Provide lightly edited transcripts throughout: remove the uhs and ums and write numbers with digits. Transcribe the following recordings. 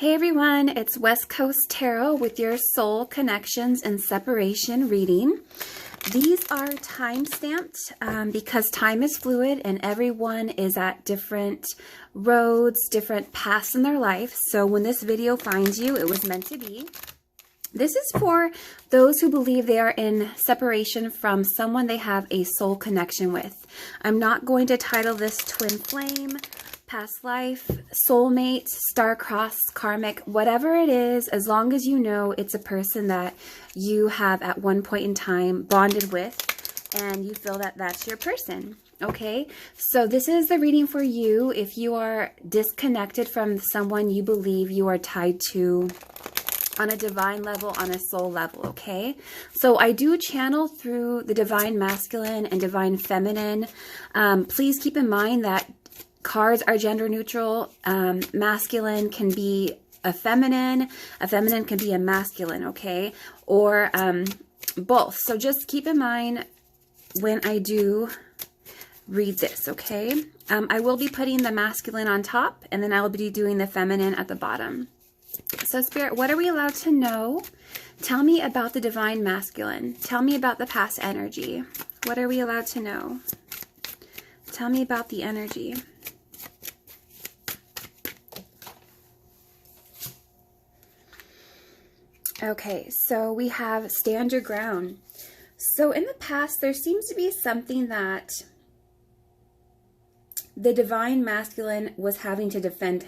Hey everyone, it's West Coast Tarot with your Soul Connections and Separation reading. These are time-stamped because time is fluid and everyone is at different roads, different paths in their life. So when this video finds you, it was meant to be. This is for those who believe they are in separation from someone they have a soul connection with. I'm not going to title this Twin Flame, Past Life, Soulmate, Star-Crossed, Karmic, whatever it is, as long as you know it's a person that you have at one point in time bonded with and you feel that that's your person. Okay, so this is the reading for you if you are disconnected from someone you believe you are tied to on a divine level, on a soul level, okay? So I do channel through the divine masculine and divine feminine. Please keep in mind that cards are gender neutral. Masculine can be a feminine can be a masculine, okay? Or both. So just keep in mind when I do read this, okay? I will be putting the masculine on top, and then I will be doing the feminine at the bottom. So Spirit, what are we allowed to know? Tell me about the divine masculine. Tell me about the past energy. What are we allowed to know? Tell me about the energy. Okay, so we have stand your ground. So in the past, there seems to be something that the divine masculine was having to defend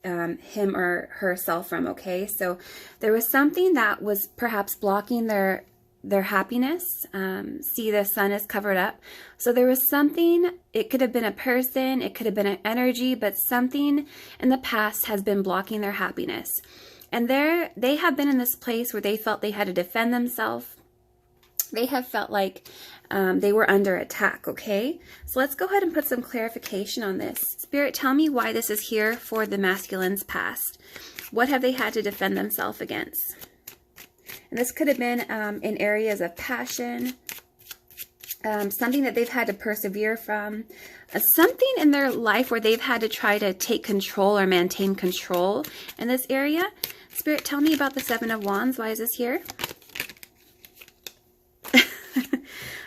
him or herself from, okay? So there was something that was perhaps blocking their happiness. See, the sun is covered up. So there was something, it could have been a person, it could have been an energy, but something in the past has been blocking their happiness. And they have been in this place where they felt they had to defend themselves. They have felt like they were under attack, okay? So let's go ahead and put some clarification on this. Spirit, tell me why this is here for the masculine's past. What have they had to defend themselves against? And this could have been in areas of passion, something that they've had to persevere from, something in their life where they've had to try to take control or maintain control in this area. Spirit, tell me about the Seven of Wands. Why is this here?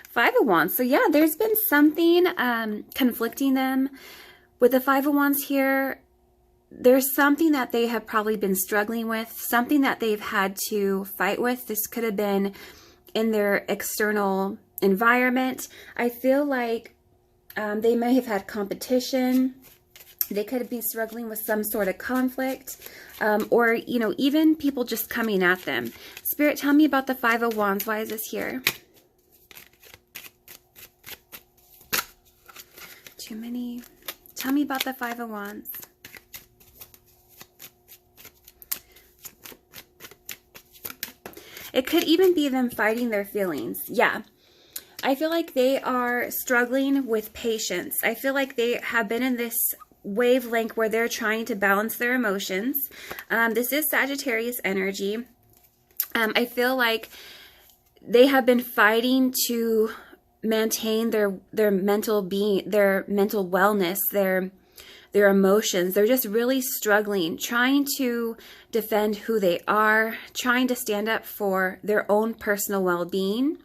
Five of Wands. So yeah, there's been something conflicting them. With the Five of Wands here, there's something that they have probably been struggling with, something that they've had to fight with. This could have been in their external environment. I feel like they may have had competition. They could be struggling with some sort of conflict, or, you know, even people just coming at them. Spirit, tell me about the Five of Wands. Why is this here? Too many. Tell me about the Five of Wands. It could even be them fighting their feelings. Yeah. I feel like they are struggling with patience. I feel like they have been in this wavelength where they're trying to balance their emotions. This is Sagittarius energy. I feel like they have been fighting to maintain their mental being, their mental wellness, their emotions. They're just really struggling, trying to defend who they are, trying to stand up for their own personal well-being.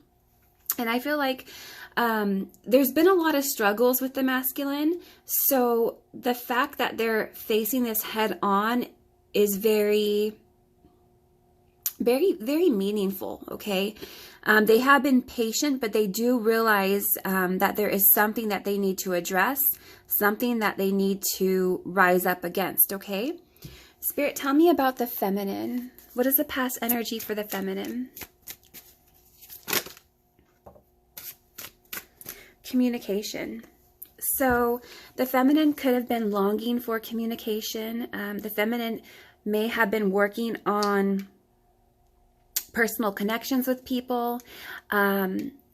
And I feel like there's been a lot of struggles with the masculine. So the fact that they're facing this head on is very, very, very meaningful, okay? They have been patient, but they do realize that there is something that they need to address, something that they need to rise up against, okay? Spirit, tell me about the feminine. What is the past energy for the feminine? Communication. So the feminine could have been longing for communication. The feminine may have been working on personal connections with people,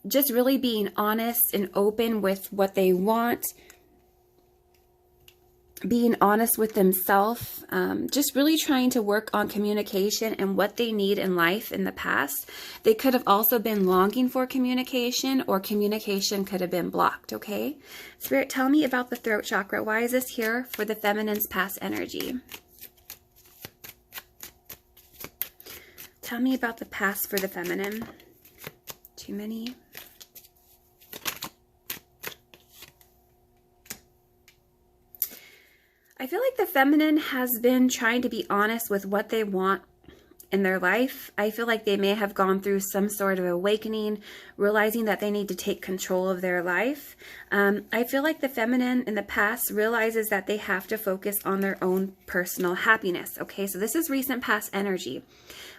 just really being honest and open with what they want, being honest with themselves, just really trying to work on communication and what they need in life in the past. They could have also been longing for communication, or communication could have been blocked, okay? Spirit, tell me about the throat chakra. Why is this here for the feminine's past energy? Tell me about the past for the feminine. Too many. I feel like the feminine has been trying to be honest with what they want in their life. I feel like they may have gone through some sort of awakening, realizing that they need to take control of their life. I feel like the feminine in the past realizes that they have to focus on their own personal happiness. Okay, so this is recent past energy.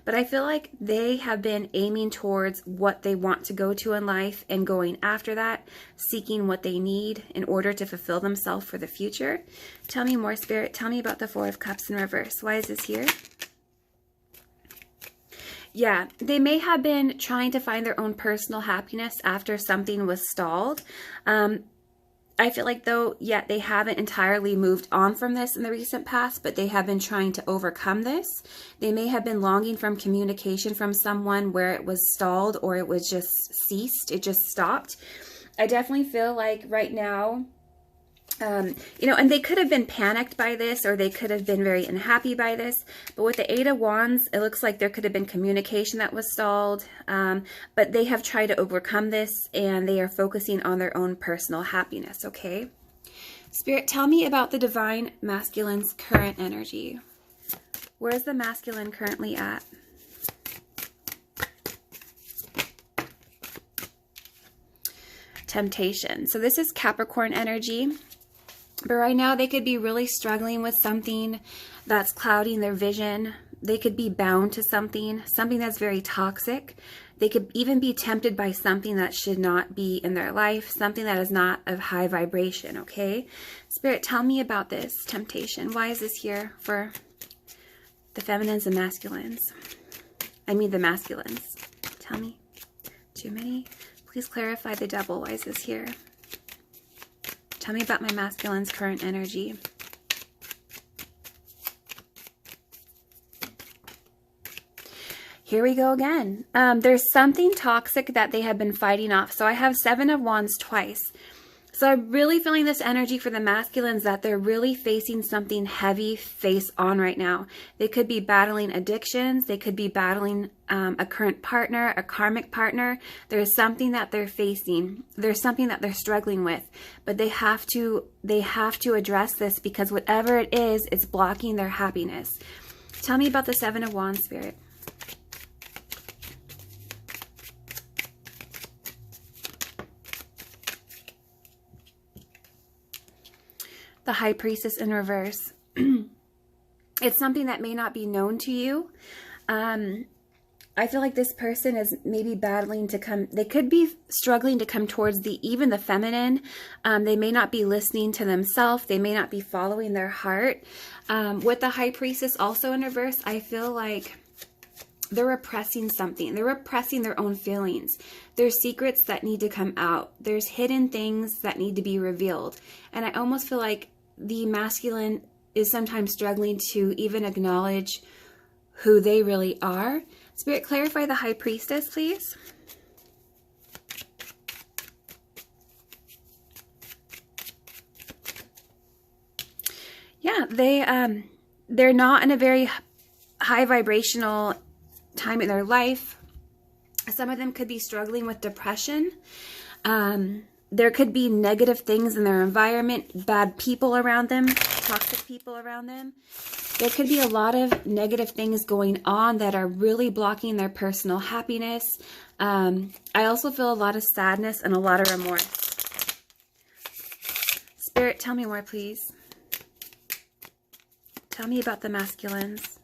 But I feel like they have been aiming towards what they want to go to in life and going after that, seeking what they need in order to fulfill themselves for the future. Tell me more, Spirit. Tell me about the Four of Cups in reverse. Why is this here? Yeah, they may have been trying to find their own personal happiness after something was stalled. I feel like though, yet they haven't entirely moved on from this in the recent past, but they have been trying to overcome this. They may have been longing from communication from someone where it was stalled or it was just ceased. It just stopped. I definitely feel like right now, you know, and they could have been panicked by this or they could have been very unhappy by this. But with the Eight of Wands, it looks like there could have been communication that was stalled. But they have tried to overcome this and they are focusing on their own personal happiness, okay? Spirit, tell me about the Divine Masculine's current energy. Where is the masculine currently at? Temptation. So this is Capricorn energy. But right now they could be really struggling with something that's clouding their vision. They could be bound to something that's very toxic. They could even be tempted by something that should not be in their life, something that is not of high vibration, okay? Spirit, tell me about this temptation. Why is this here for the feminines and masculines? I mean the masculines. Tell me. Too many? Please clarify the Devil. Why is this here? Tell me about my masculine's current energy. Here we go again. There's something toxic that they have been fighting off. So I have Seven of Wands twice. So I'm really feeling this energy for the masculines that they're really facing something heavy face on right now. They could be battling addictions. They could be battling a current partner, a karmic partner. There's something that they're facing. There's something that they're struggling with. But they have to address this because whatever it is, it's blocking their happiness. Tell me about the Seven of Wands, Spirit. The High Priestess in reverse. It's something that may not be known to you. I feel like this person is maybe battling to come. They could be struggling to come towards even the feminine. They may not be listening to themselves. They may not be following their heart. With the High Priestess also in reverse, I feel like they're repressing something. They're repressing their own feelings. There's secrets that need to come out. There's hidden things that need to be revealed. And I almost feel like the masculine is sometimes struggling to even acknowledge who they really are. Spirit, clarify the High Priestess, please. Yeah, they're not in a very high vibrational time in their life. Some of them could be struggling with depression. There could be negative things in their environment, bad people around them, toxic people around them. There could be a lot of negative things going on that are really blocking their personal happiness. I also feel a lot of sadness and a lot of remorse. Spirit, tell me more, please. Tell me about the masculines.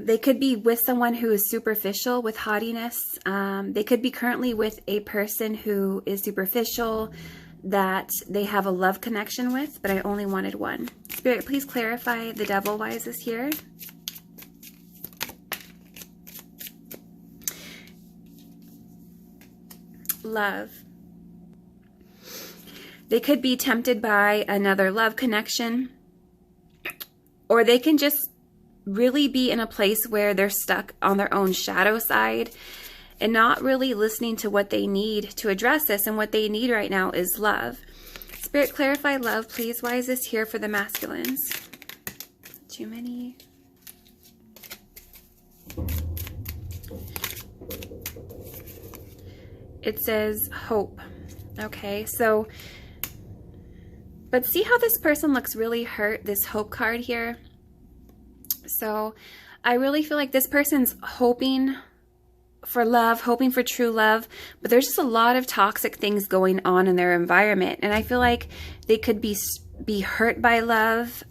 They could be with someone who is superficial with haughtiness. They could be currently with a person who is superficial that they have a love connection with, but I only wanted one. Spirit, please clarify the Devil. Why is this here? Love. They could be tempted by another love connection, or they can just really be in a place where they're stuck on their own shadow side and not really listening to what they need to address this. And what they need right now is love. Spirit, clarify love, please. Why is this here for the masculines? too many. It says hope. Okay, so, but see how this person looks really hurt, this hope card here? So I really feel like this person's hoping for love, hoping for true love, but there's just a lot of toxic things going on in their environment. And I feel like they could be hurt by love,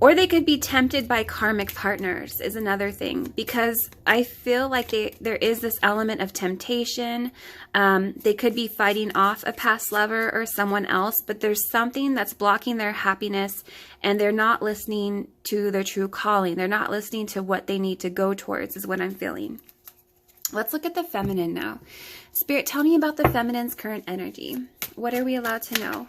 or they could be tempted by karmic partners is another thing, because I feel like there is this element of temptation. They could be fighting off a past lover or someone else, but there's something that's blocking their happiness, and they're not listening to their true calling. They're not listening to what they need to go towards, is what I'm feeling. Let's look at the feminine now. Spirit, tell me about the feminine's current energy. What are we allowed to know?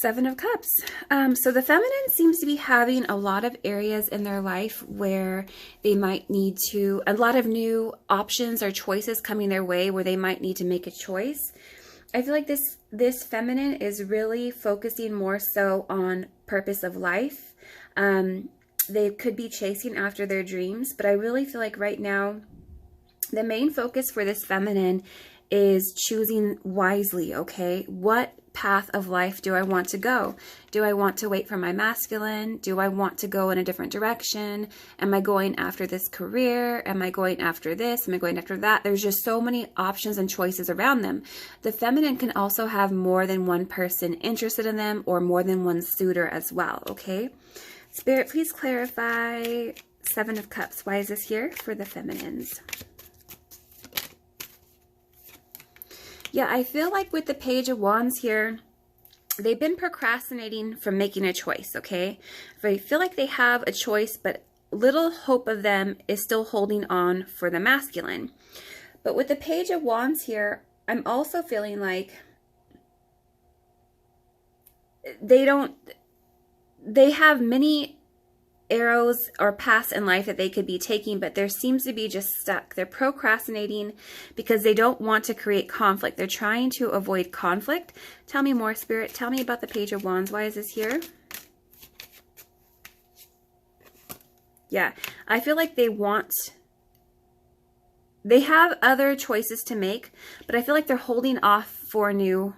Seven of Cups. So the feminine seems to be having a lot of areas in their life where they might need to, a lot of new options or choices coming their way where they might need to make a choice. I feel like this feminine is really focusing more so on purpose of life. They could be chasing after their dreams, but I really feel like right now the main focus for this feminine is choosing wisely, okay? What path of life do I want to go? Do I want to wait for my masculine? Do I want to go in a different direction? Am I going after this career? Am I going after this? Am I going after that? There's just so many options and choices around them. The feminine can also have more than one person interested in them, or more than one suitor as well, okay? Spirit, please clarify Seven of Cups. Why is this here for the feminines? Yeah, I feel like with the Page of Wands here, they've been procrastinating from making a choice, okay? I feel like they have a choice, but little hope of them is still holding on for the masculine. But with the Page of Wands here, I'm also feeling like they have many arrows or paths in life that they could be taking, but there seems to be just stuck. They're procrastinating because they don't want to create conflict. They're trying to avoid conflict. Tell me more, Spirit. Tell me about the Page of Wands. Why is this here? Yeah, I feel like they have other choices to make, but I feel like they're holding off for a new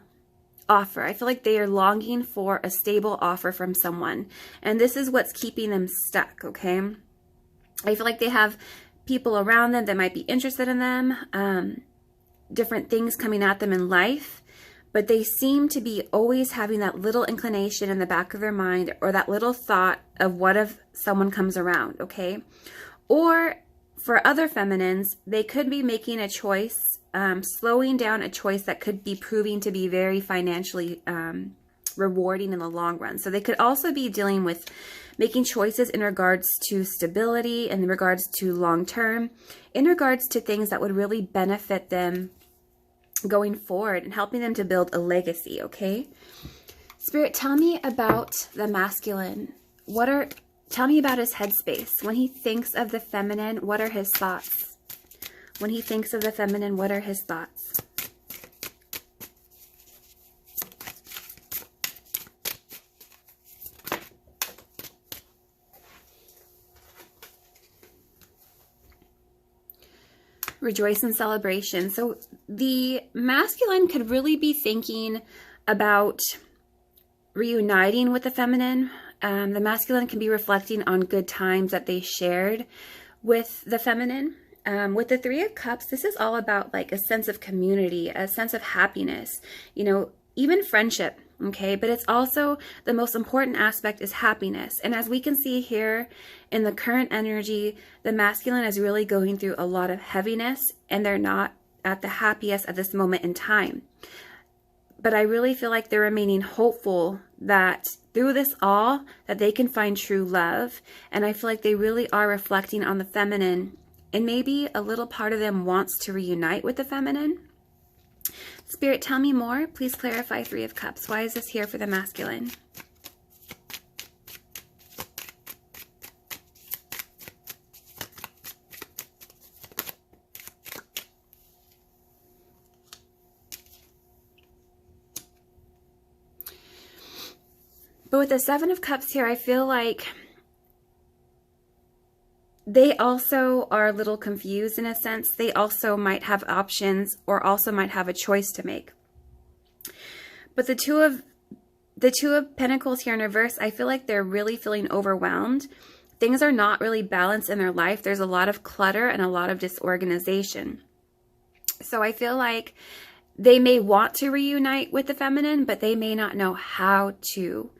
offer. I feel like they are longing for a stable offer from someone, and this is what's keeping them stuck, okay? I feel like they have people around them that might be interested in them, different things coming at them in life, but they seem to be always having that little inclination in the back of their mind, or that little thought of what if someone comes around, okay? Or for other feminines, they could be making a choice, slowing down a choice that could be proving to be very financially rewarding in the long run. So they could also be dealing with making choices in regards to stability, in regards to long term, in regards to things that would really benefit them going forward and helping them to build a legacy, okay? Spirit, tell me about the masculine. Tell me about his headspace. When he thinks of the feminine, what are his thoughts? When he thinks of the feminine, what are his thoughts? Rejoice in celebration. So the masculine could really be thinking about reuniting with the feminine. The masculine can be reflecting on good times that they shared with the feminine. With the Three of Cups, this is all about like a sense of community, a sense of happiness, you know, even friendship, okay? But it's also the most important aspect is happiness. And as we can see here in the current energy, the masculine is really going through a lot of heaviness, and they're not at the happiest at this moment in time. But I really feel like they're remaining hopeful that through this all, that they can find true love. And I feel like they really are reflecting on the feminine, and maybe a little part of them wants to reunite with the feminine. Spirit, tell me more. Please clarify Three of Cups. Why is this here for the masculine? But with the Seven of Cups here, I feel like they also are a little confused in a sense. They also might have options or also might have a choice to make. But the Two of Pentacles here in reverse, I feel like they're really feeling overwhelmed. Things are not really balanced in their life. There's a lot of clutter and a lot of disorganization. So I feel like they may want to reunite with the feminine, but they may not know how to.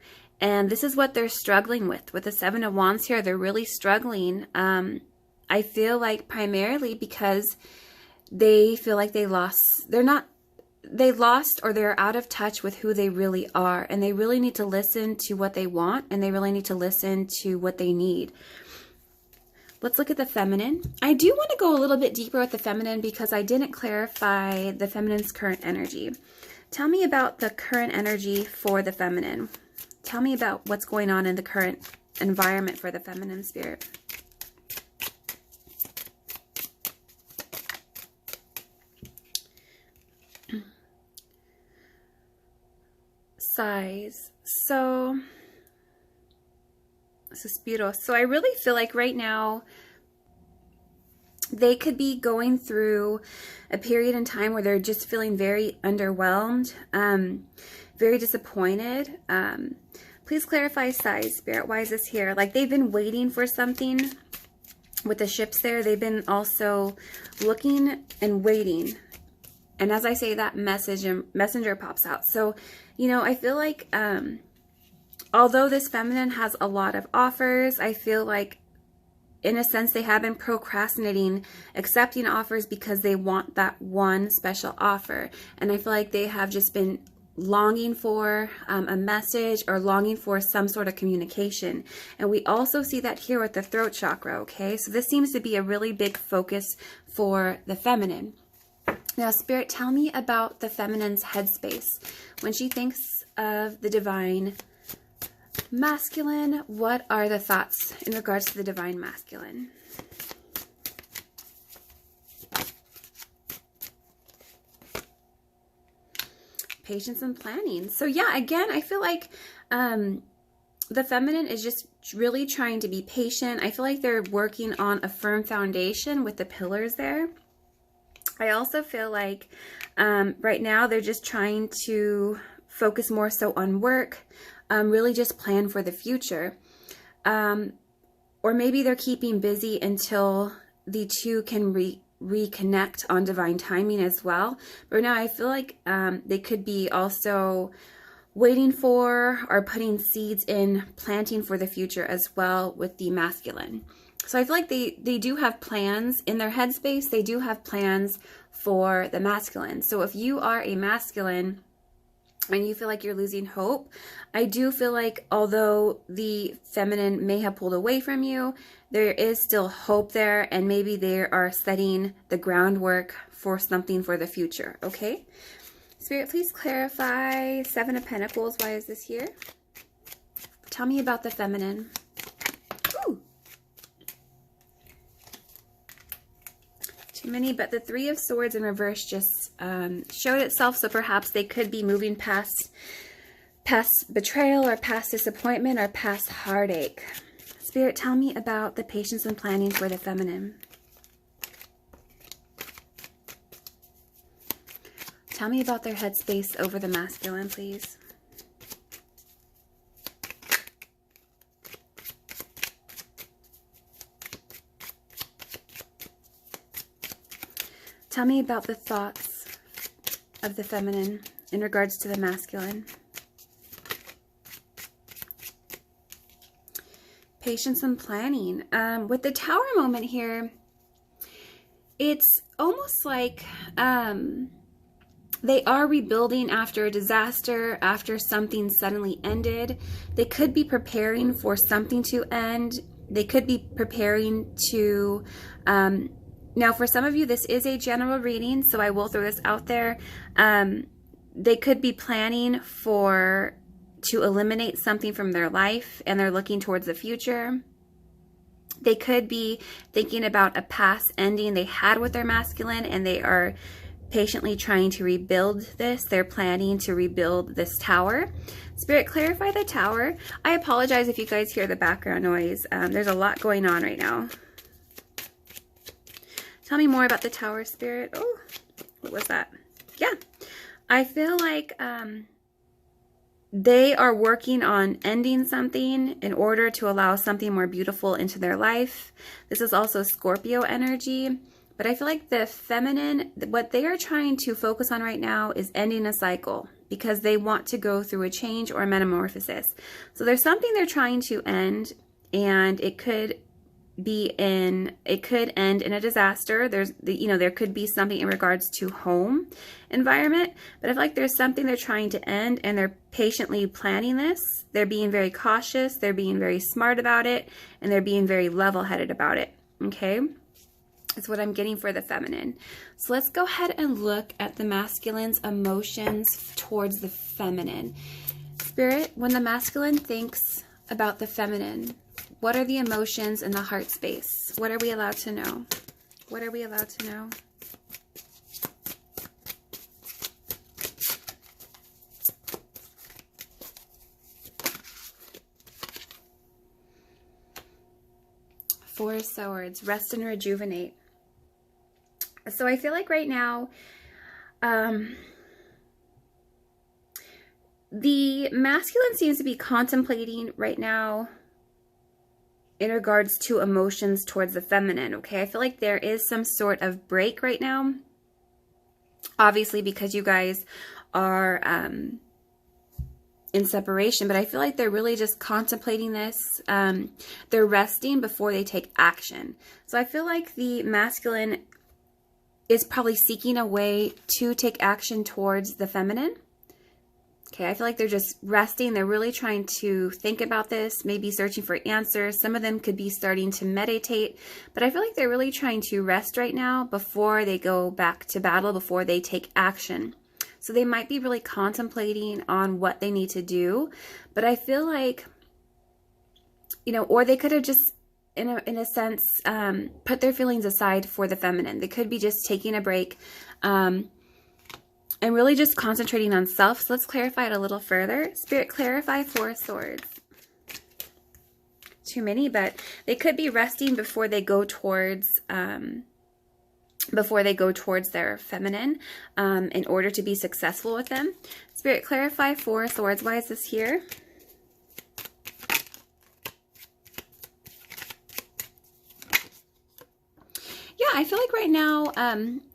And this is what they're struggling with. With the Seven of Wands here, they're really struggling. I feel like primarily because they feel like they lost or they're out of touch with who they really are. And they really need to listen to what they want, and they really need to listen to what they need. Let's look at the feminine. I do want to go a little bit deeper with the feminine because I didn't clarify the feminine's current energy. Tell me about the current energy for the feminine. Tell me about what's going on in the current environment for the feminine spirit. Size. So, Suspiro. So I really feel like right now they could be going through a period in time where they're just feeling very underwhelmed, very disappointed. Please clarify size, Spirit. Why is this here? Like they've been waiting for something with the ships there. They've been also looking and waiting. And as I say that, messenger pops out. So, you know, I feel like although this feminine has a lot of offers, I feel like in a sense they have been procrastinating accepting offers because they want that one special offer. And I feel like they have just been longing for a message or longing for some sort of communication. And we also see that here with the throat chakra, okay? So this seems to be a really big focus for the feminine. Now, Spirit, tell me about the feminine's headspace. When she thinks of the divine masculine, what are the thoughts in regards to the divine masculine? Patience and planning. So yeah, again, I feel like the feminine is just really trying to be patient. I feel like they're working on a firm foundation with the pillars there. I also feel like right now they're just trying to focus more so on work, really just plan for the future. Or maybe they're keeping busy until the two can reconnect on divine timing as well. But now I feel like they could be also waiting for or putting seeds in, planting for the future as well with the masculine. So I feel like they do have plans in their headspace. They do have plans for the masculine. So if you are a masculine and you feel like you're losing hope, I do feel like although the feminine may have pulled away from you, there is still hope there, and maybe they are setting the groundwork for something for the future, okay? Spirit, please clarify Seven of Pentacles. Why is this here? Tell me about the feminine. Ooh. Too many, but the Three of Swords in reverse just showed itself, so perhaps they could be moving past betrayal or past disappointment or past heartache. Spirit, tell me about the patience and planning for the feminine. Tell me about their headspace over the masculine, please. Tell me about the thoughts of the feminine in regards to the masculine. Patience and planning. With the Tower moment here, it's almost like they are rebuilding after a disaster, after something suddenly ended. They could be preparing for something to end. They could be preparing to... now, for some of you, this is a general reading, so I will throw this out there. They could be planning to eliminate something from their life, and they're looking towards the future. They could be thinking about a past ending they had with their masculine, and they are patiently trying to rebuild this. They're planning to rebuild this tower. Spirit, clarify the tower. I apologize if you guys hear the background noise. There's a lot going on right now. Tell me more about the tower, Spirit. Oh, what was that? Yeah, I feel like they are working on ending something in order to allow something more beautiful into their life. This is also Scorpio energy. But I feel like the feminine, what they are trying to focus on right now is ending a cycle because they want to go through a change or a metamorphosis. So there's something they're trying to end, and it could end in a disaster. There could be something in regards to home environment, but I feel like there's something they're trying to end, and they're patiently planning this. They're being very cautious, they're being very smart about it, and they're being very level-headed about it. Okay? Is what I'm getting for the feminine. So let's go ahead and look at the masculine's emotions towards the feminine. Spirit, when the masculine thinks about the feminine, what are the emotions in the heart space? What are we allowed to know? What are we allowed to know? Four of Swords, rest and rejuvenate. So I feel like right now, the masculine seems to be contemplating right now in regards to emotions towards the feminine, okay? I feel like there is some sort of break right now. Obviously, because you guys are in separation, but I feel like they're really just contemplating this. They're resting before they take action. So I feel like the masculine is probably seeking a way to take action towards the feminine. Okay, I feel like they're just resting. They're really trying to think about this, maybe searching for answers. Some of them could be starting to meditate, but I feel like they're really trying to rest right now before they go back to battle, before they take action. So they might be really contemplating on what they need to do, but I feel like, or they could have just, in a sense, put their feelings aside for the feminine. They could be just taking a break and really just concentrating on self. So let's clarify it a little further. Spirit, clarify Four of Swords. Too many, but they could be resting before they go towards their feminine in order to be successful with them. Spirit, clarify Four of Swords. Why is this here? I feel like right now,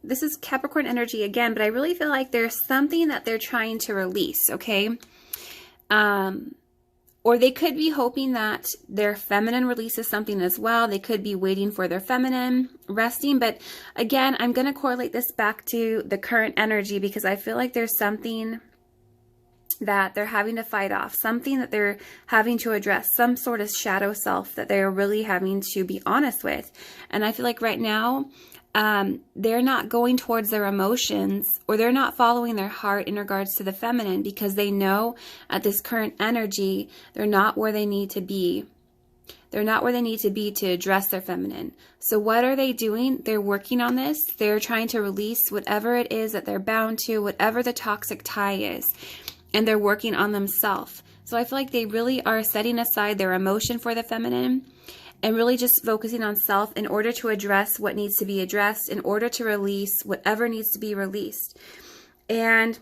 this is Capricorn energy again, but I really feel like there's something that they're trying to release, okay? Or they could be hoping that their feminine releases something as well. They could be waiting for their feminine, resting. But again, I'm going to correlate this back to the current energy because I feel like there's something that they're having to fight off, something that they're having to address, some sort of shadow self that they're really having to be honest with. And I feel like right now, they're not going towards their emotions, or they're not following their heart in regards to the feminine, because they know at this current energy, they're not where they need to be. They're not where they need to be to address their feminine. So what are they doing? They're working on this. They're trying to release whatever it is that they're bound to, whatever the toxic tie is. And they're working on themselves. So I feel like they really are setting aside their emotion for the feminine and really just focusing on self in order to address what needs to be addressed, in order to release whatever needs to be released. And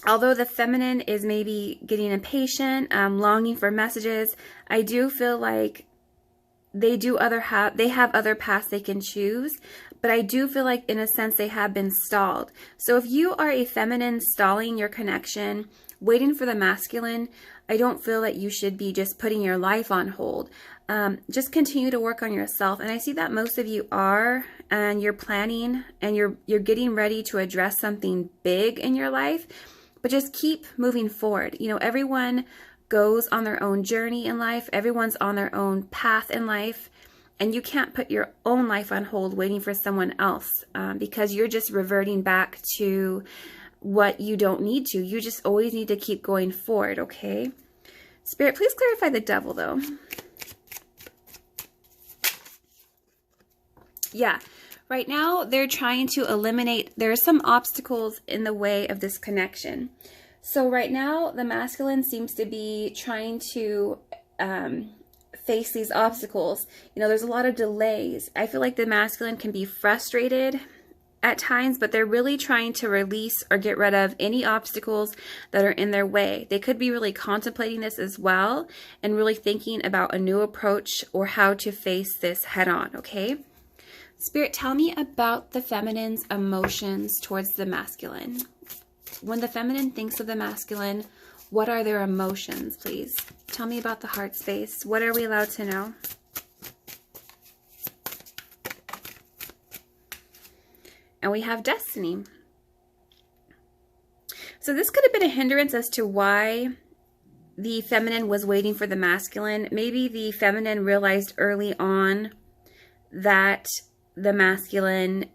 although the feminine is maybe getting impatient, longing for messages, I do feel like they have other paths they can choose. But I do feel like, in a sense, they have been stalled. So if you are a feminine stalling your connection, waiting for the masculine, I don't feel that you should be just putting your life on hold. Just continue to work on yourself. And I see that most of you are, and you're planning, and you're getting ready to address something big in your life. But just keep moving forward. Everyone goes on their own journey in life. Everyone's on their own path in life. And you can't put your own life on hold waiting for someone else because you're just reverting back to what you don't need to. You just always need to keep going forward, okay? Spirit, please clarify the Devil, though. Yeah, Right now, they're trying to eliminate, there are some obstacles in the way of this connection. So right now, the masculine seems to be trying to face these obstacles. You know, there's a lot of delays. I feel like the masculine can be frustrated at times, but they're really trying to release or get rid of any obstacles that are in their way. They could be really contemplating this as well and really thinking about a new approach or how to face this head on, okay? Spirit, tell me about the feminine's emotions towards the masculine. When the feminine thinks of the masculine, what are their emotions, please? Tell me about the heart space. What are we allowed to know? And we have destiny. So this could have been a hindrance as to why the feminine was waiting for the masculine. Maybe the feminine realized early on that the masculine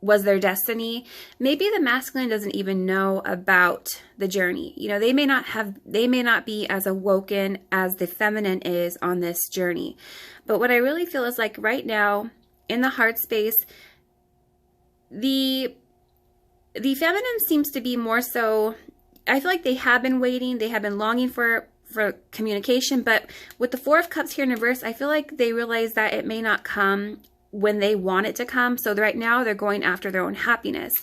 was their destiny. Maybe the masculine doesn't even know about the journey. You know, they may not be as awoken as the feminine is on this journey. But what I really feel is like right now in the heart space, the feminine seems to be more so, I feel like they have been waiting, they have been longing for communication, but with the Four of Cups here in reverse, I feel like they realize that it may not come when they want it to come. So right now they're going after their own happiness.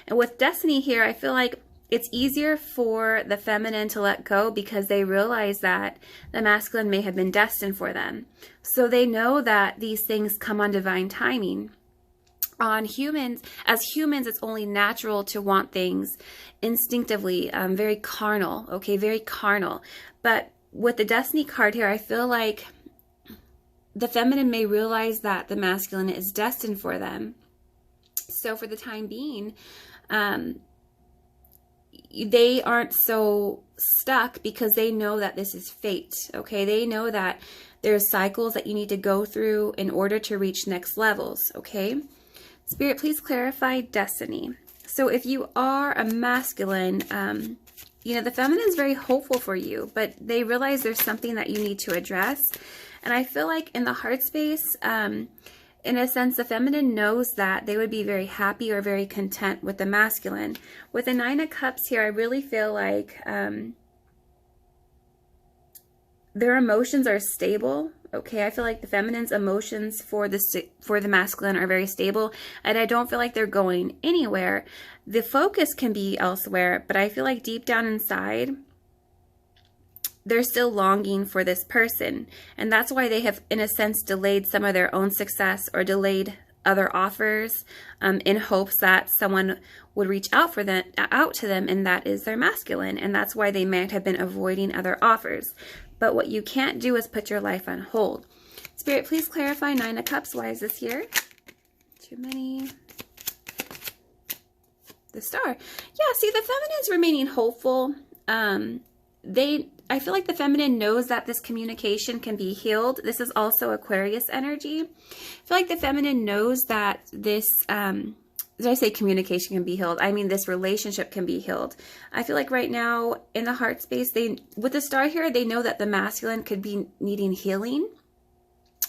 And with destiny here, I feel like it's easier for the feminine to let go because they realize that the masculine may have been destined for them. So they know that these things come on divine timing. On humans, as humans, it's only natural to want things instinctively, very carnal, okay, very carnal. But with the destiny card here, I feel like the feminine may realize that the masculine is destined for them. So for the time being, they aren't so stuck because they know that this is fate, okay? They know that there's cycles that you need to go through in order to reach next levels, okay? Spirit, please clarify destiny. So if you are a masculine, you know, the feminine is very hopeful for you, but they realize there's something that you need to address. And I feel like in the heart space, in a sense, the feminine knows that they would be very happy or very content with the masculine. With the Nine of Cups here, I really feel like their emotions are stable. Okay, I feel like the feminine's emotions for the masculine are very stable, and I don't feel like they're going anywhere. The focus can be elsewhere, but I feel like deep down inside, they're still longing for this person, and that's why they have, in a sense, delayed some of their own success or delayed other offers in hopes that someone would reach out to them, and that is their masculine, and that's why they might have been avoiding other offers. But what you can't do is put your life on hold. Spirit, please clarify Nine of Cups. Why is this here? Too many. The Star. Yeah, see, the feminine is remaining hopeful. I feel like the feminine knows that this communication can be healed. This is also Aquarius energy. I feel like the feminine knows that this, did I say communication can be healed? I mean, this relationship can be healed. I feel like right now in the heart space, with the Star here, they know that the masculine could be needing healing.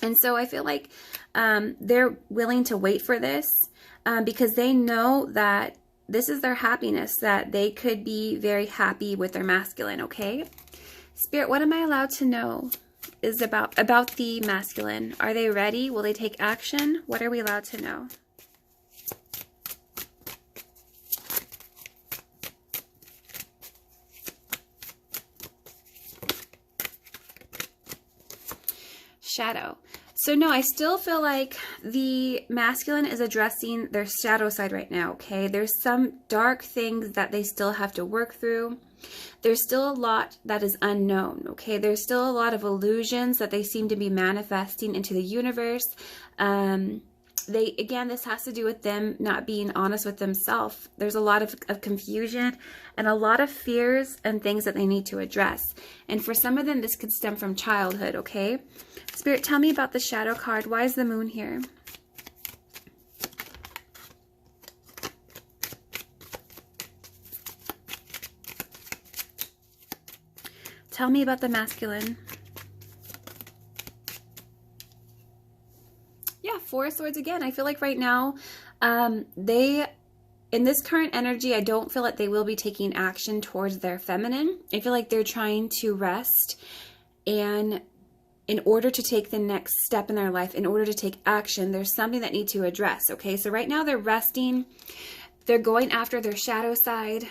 And so I feel like they're willing to wait for this because they know that this is their happiness, that they could be very happy with their masculine, okay? Spirit, what am I allowed to know is about the masculine? Are they ready? Will they take action? What are we allowed to know? Shadow. So no, I still feel like the masculine is addressing their shadow side right now, okay? There's some dark things that they still have to work through. There's still a lot that is unknown, okay? There's still a lot of illusions that they seem to be manifesting into the universe. Again, this has to do with them not being honest with themselves. There's a lot of confusion and a lot of fears and things that they need to address. And for some of them, this could stem from childhood, okay? Spirit, tell me about the shadow card. Why is the moon here? Tell me about the masculine. Yeah, Four of Swords again. I feel like right now, they, in this current energy, I don't feel like they will be taking action towards their feminine. I feel like they're trying to rest, and in order to take the next step in their life, in order to take action, there's something that needs to address, okay? So right now they're resting. They're going after their shadow side.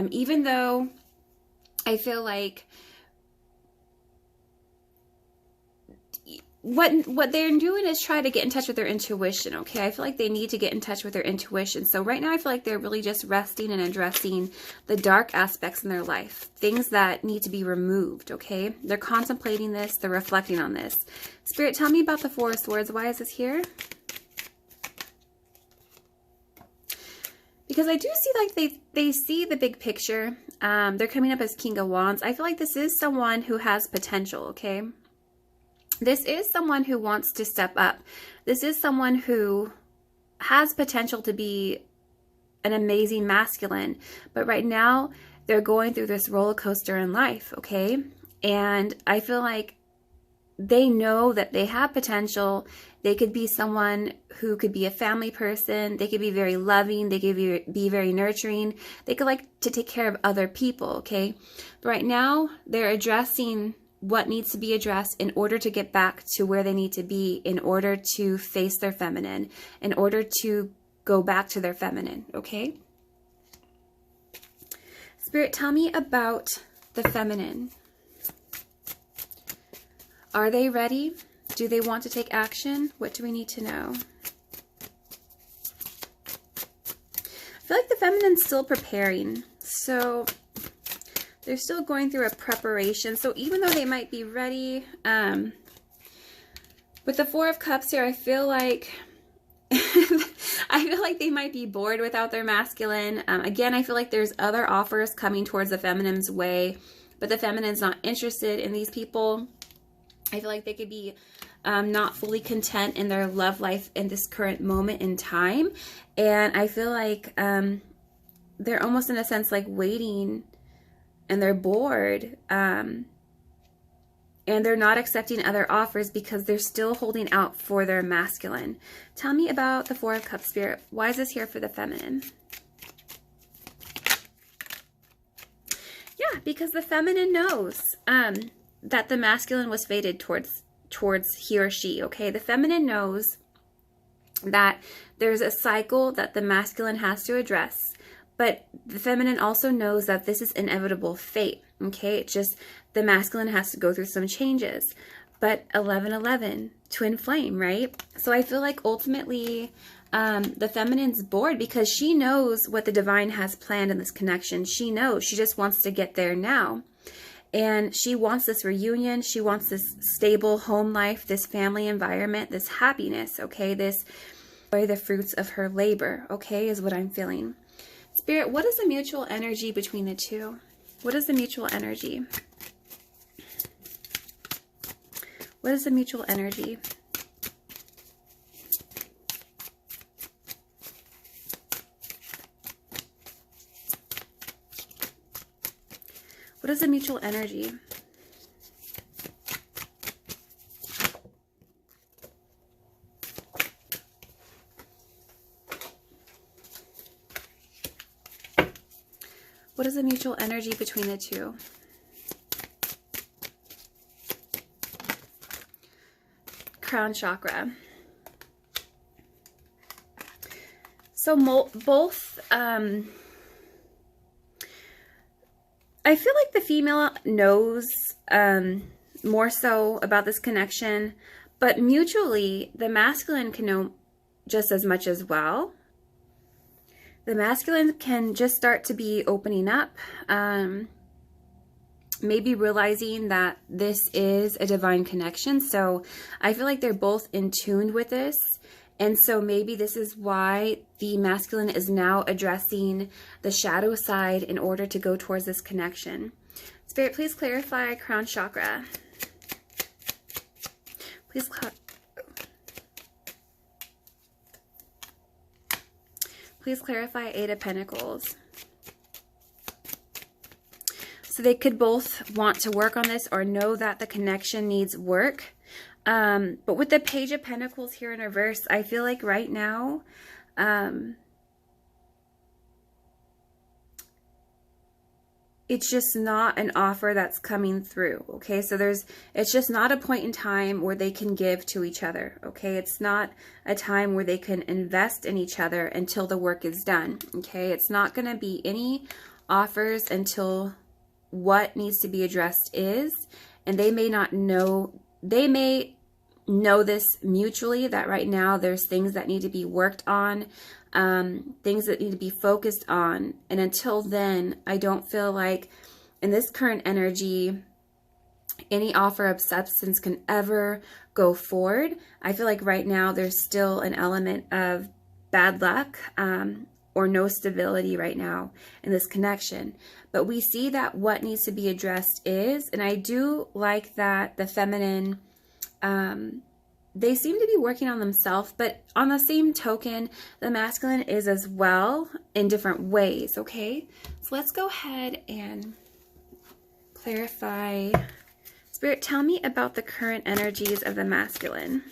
Even though I feel like what they're doing is try to get in touch with their intuition, okay? I feel like they need to get in touch with their intuition. So right now I feel like they're really just resting and addressing the dark aspects in their life, things that need to be removed, okay? They're contemplating this, they're reflecting on this. Spirit, tell me about the Four of Swords. Why is this here? Because I do see like they see the big picture. They're coming up as King of Wands. I feel like this is someone who has potential, okay? This is someone who wants to step up. This is someone who has potential to be an amazing masculine. But right now, they're going through this roller coaster in life, okay? And I feel like they know that they have potential. They could be someone who could be a family person. They could be very loving. They could be very nurturing. They could like to take care of other people, okay? But right now, they're addressing what needs to be addressed in order to get back to where they need to be, in order to face their feminine, in order to go back to their feminine, okay? Spirit, tell me about the feminine. Are they ready? Do they want to take action? What do we need to know? I feel like the feminine's still preparing. So they're still going through a preparation. So even though they might be ready, with the Four of Cups here, I feel like they might be bored without their masculine. Again, I feel like there's other offers coming towards the feminine's way, but the feminine's not interested in these people. I feel like they could be not fully content in their love life in this current moment in time. And I feel like they're almost in a sense like waiting, and they're bored, and they're not accepting other offers because they're still holding out for their masculine. Tell me about the Four of Cups, Spirit. Why is this here for the feminine? Yeah, because the feminine knows that the masculine was fated towards he or she, okay? The feminine knows that there's a cycle that the masculine has to address. But the feminine also knows that this is inevitable fate, okay? It's just the masculine has to go through some changes. But 11-11, twin flame, right? So I feel like ultimately the feminine's bored because she knows what the divine has planned in this connection. She knows. She just wants to get there now. And she wants this reunion. She wants this stable home life, this family environment, this happiness, okay? This, the fruits of her labor, okay, is what I'm feeling. Spirit, what is the mutual energy between the two? What is the mutual energy? What is the mutual energy? What is the mutual energy? What is the mutual energy between the two? Crown chakra. So both, I feel like the female knows more so about this connection, but mutually, the masculine can know just as much as well. The masculine can just start to be opening up, maybe realizing that this is a divine connection. So I feel like they're both in tune with this. And so maybe this is why the masculine is now addressing the shadow side in order to go towards this connection. Spirit, please clarify crown chakra. Please clarify Eight of Pentacles. So they could both want to work on this or know that the connection needs work. But with the Page of Pentacles here in reverse, I feel like right now, it's just not an offer that's coming through, okay? So it's just not a point in time where they can give to each other, okay? It's not a time where they can invest in each other until the work is done, okay? It's not going to be any offers until what needs to be addressed is, and they may not know, they may know this mutually, that right now there's things that need to be worked on, things that need to be focused on. And until then, I don't feel like in this current energy, any offer of substance can ever go forward. I feel like right now there's still an element of bad luck, or no stability right now in this connection. But we see that what needs to be addressed is, and I do like that the feminine, they seem to be working on themselves, but on the same token, the masculine is as well in different ways, okay? So let's go ahead and clarify. Spirit, tell me about the current energies of the masculine.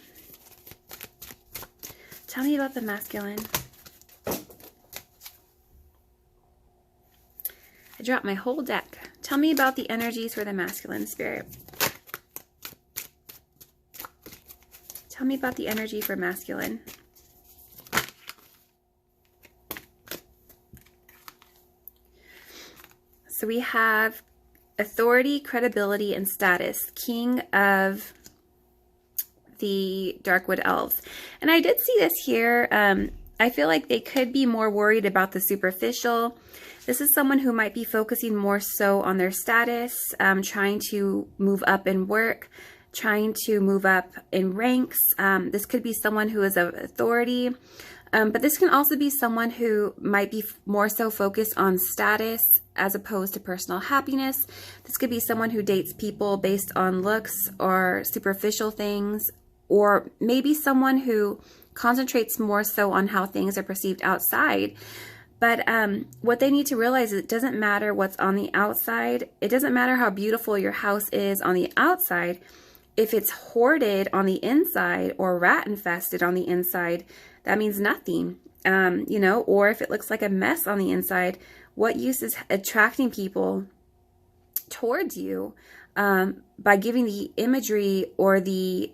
Tell me about the masculine. I dropped my whole deck. Tell me about the energies for the masculine, Spirit. Tell me about the energy for masculine. So we have authority, credibility, and status. King of the Darkwood Elves. And I did see this here. I feel like they could be more worried about the superficial. This is someone who might be focusing more so on their status, trying to move up in work, trying to move up in ranks. This could be someone who is of authority, but this can also be someone who might be more so focused on status as opposed to personal happiness. This could be someone who dates people based on looks or superficial things, or maybe someone who concentrates more so on how things are perceived outside. But what they need to realize is it doesn't matter what's on the outside. It doesn't matter how beautiful your house is on the outside. If it's hoarded on the inside or rat infested on the inside, that means nothing, you know, or if it looks like a mess on the inside, what use is attracting people towards you by giving the imagery or the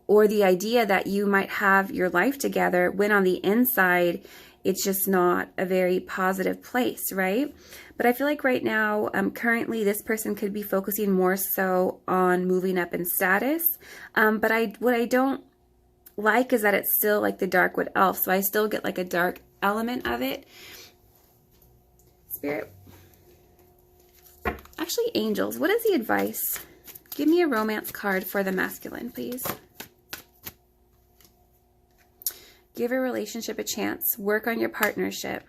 idea that you might have your life together when on the inside, it's just not a very positive place, right? But I feel like right now, currently, this person could be focusing more so on moving up in status. But what I don't like is that it's still like the Darkwood Elf. So I still get like a dark element of it. Spirit. Actually, angels, what is the advice? Give me a romance card for the masculine, please. Give a relationship a chance. Work on your partnership.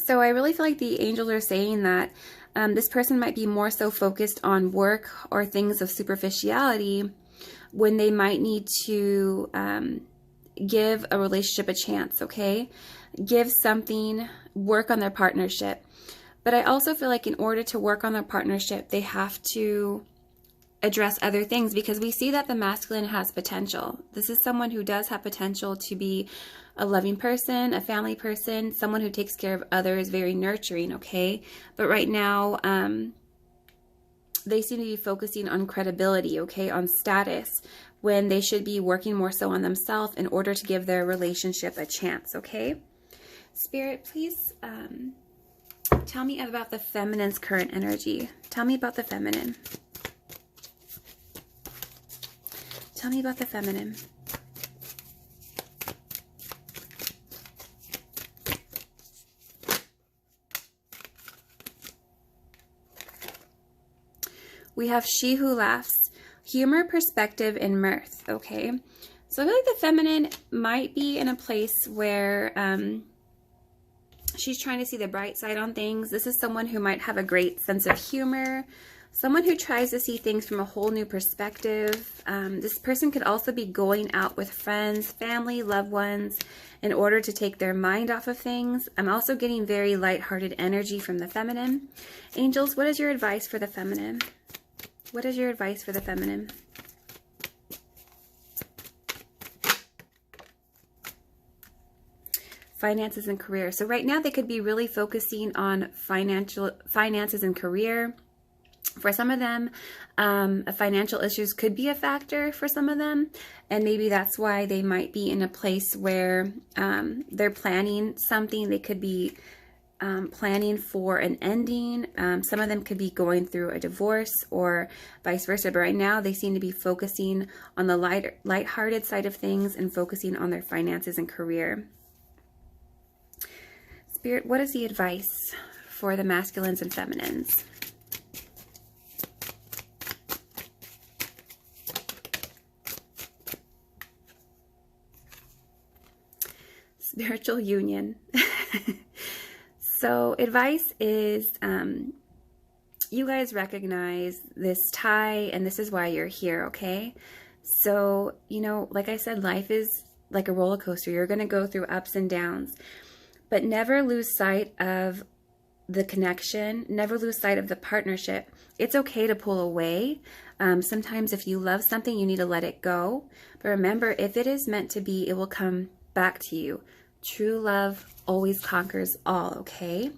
So I really feel like the angels are saying that this person might be more so focused on work or things of superficiality when they might need to give a relationship a chance, okay? Give something, work on their partnership. But I also feel like in order to work on their partnership, they have to address other things, because we see that the masculine has potential. This is someone who does have potential to be a loving person, a family person, someone who takes care of others, very nurturing, okay? But right now, they seem to be focusing on credibility, okay, on status, when they should be working more so on themselves in order to give their relationship a chance, okay? Spirit, please tell me about the feminine's current energy. Tell me about the feminine. Tell me about the feminine. We have She Who Laughs, humor, perspective, and mirth, okay? So I feel like the feminine might be in a place where she's trying to see the bright side on things. This is someone who might have a great sense of humor, someone who tries to see things from a whole new perspective. This person could also be going out with friends, family, loved ones in order to take their mind off of things. I'm also getting very lighthearted energy from the feminine. Angels, what is your advice for the feminine? What is your advice for the feminine? finances and career. So right now they could be really focusing on finances and career. For some of them, financial issues could be a factor for some of them, and maybe that's why they might be in a place where they're planning something. They could be planning for an ending. Some of them could be going through a divorce or vice versa, but right now they seem to be focusing on the lighthearted side of things and focusing on their finances and career. Spirit, what is the advice for the masculines and feminines? Spiritual union. So advice is, you guys recognize this tie, and this is why you're here, okay? So, you know, like I said, life is like a roller coaster. You're going to go through ups and downs, but never lose sight of the connection. Never lose sight of the partnership. It's okay to pull away. Sometimes if you love something, you need to let it go. But remember, if it is meant to be, it will come back to you. True love always conquers all, okay?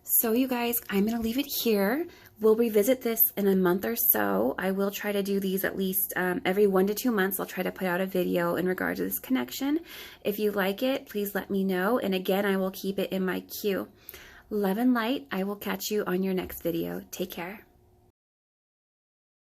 So you guys, I'm going to leave it here. We'll revisit this in a month or so. I will try to do these at least every 1 to 2 months. I'll try to put out a video in regard to this connection. If you like it, please let me know. And again, I will keep it in my queue. Love and light. I will catch you on your next video. Take care.